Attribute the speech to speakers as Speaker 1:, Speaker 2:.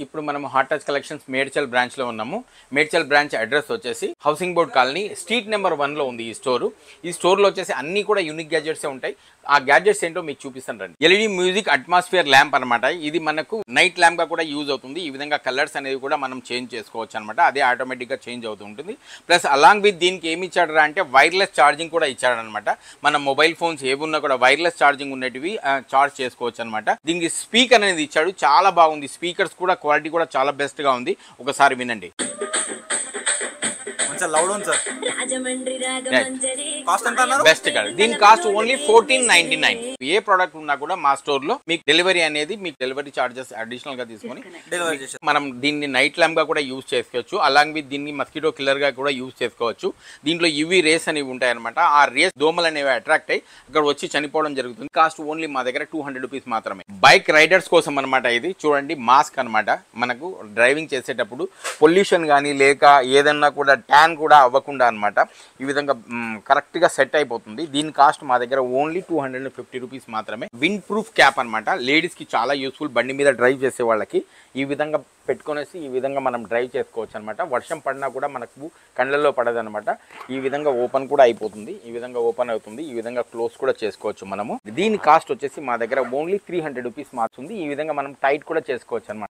Speaker 1: ఇప్పుడు మనం heart touch collections Medchal branch లో ఉన్నాము. మేడ్చల్ బ్రాంచ్ అడ్రస్ వచ్చేసి housing board colony street number 1 లో ఉంది ఈ స్టోర్. ఈ స్టోర్ లో వచ్చేసి అన్ని కూడా యూనిక్ గ్యాడ్జెట్స్ ఉంటాయి. ఆ గ్యాడ్జెట్స్ ఏంటో మీకు చూపిస్తాను రండి. ఎల్ఈడి మ్యూజిక్ అట్మాస్ఫియర్ ల్యాంప్ అనమాట. ఇది మనకు నైట్ ల్యాంప్ గా కూడా యూజ్ అవుతుంది. ఈ విధంగా కలర్స్ అనేవి కూడా మనం చేంజ్ చేసుకోవచ్చు అనమాట. అదే ఆటోమేటిక్ గా చేంజ్ అవుతూ ఉంటుంది. ప్లస్ అలాంగ్ విత్ దీనికి ఏమి ఇచ్చాడు అంటే వైర్లెస్ ఛార్జింగ్ కూడా ఇచ్చాడు అనమాట. మన మొబైల్ ఫోన్స్ ఏమున్నా కూడా వైర్లెస్ ఛార్జింగ్ ఉన్నటివి చార్జ్ చేసుకోవచ్చు అనమాట. దీనికి స్పీకర్ అనేది ఇచ్చాడు, చాలా బాగుంది. స్పీకర్స్ కూడా క్వాలిటీ కూడా చాలా బెస్ట్ గా ఉంది. ఒకసారి వినండి. బెస్ట్ కాదు. దీని కాస్ట్ ఓన్లీ 1499. ఏ ప్రోడక్ట్ ఉన్నా కూడా మా స్టోర్ లో మీకు డెలివరీ అనేది మీకు డెలివరీ చార్జెస్ అడిషనల్ గా తీసుకొని మనం దీన్ని నైట్ ల్యాంప్ గా కూడా యూజ్ చేసుకోవచ్చు. అలాంగ్ విత్ దీన్ని మస్కిటో కిల్లర్ గా కూడా యూజ్ చేసుకోవచ్చు. దీంట్లో యువి రేస్ అనేవి ఉంటాయి అనమాట. ఆ రేస్ దోమలు అనేవి అట్రాక్ట్ అయ్యి అక్కడ వచ్చి చనిపోవడం జరుగుతుంది. కాస్ట్ ఓన్లీ మా దగ్గర 200 రూపీస్ మాత్రమే. బైక్ రైడర్స్ కోసం అనమాట. ఇది చూడండి, మాస్క్ అనమాట. మనకు డ్రైవింగ్ చేసేటప్పుడు పొల్యూషన్ కానీ లేక ఏదన్నా కూడా ట్యాన్ కూడా అవ్వకుండా అనమాట. ఈ విధంగా కరెక్ట్ గా సెట్ అయిపోతుంది. దీని కాస్ట్ మా దగ్గర ఓన్లీ 250 రూపీస్ మాత్రమే. విండ్ ప్రూఫ్ క్యాప్ అనమాట. లేడీస్ కి చాలా యూస్ఫుల్. బండి మీద డ్రైవ్ చేసే వాళ్ళకి ఈ విధంగా పెట్టుకునేసి ఈ విధంగా మనం డ్రైవ్ చేసుకోవచ్చు అనమాట. వర్షం పడినా కూడా మనకు కళ్ళల్లో పడదు అనమాట. ఈ విధంగా ఓపెన్ కూడా అయిపోతుంది. ఈ విధంగా ఓపెన్ అవుతుంది. ఈ విధంగా క్లోజ్ కూడా చేసుకోవచ్చు మనము. దీని కాస్ట్ వచ్చేసి మా దగ్గర ఓన్లీ 300 రూపీస్ మాత్రమే. ఈ విధంగా మనం టైట్ కూడా చేసుకోవచ్చు అనమాట.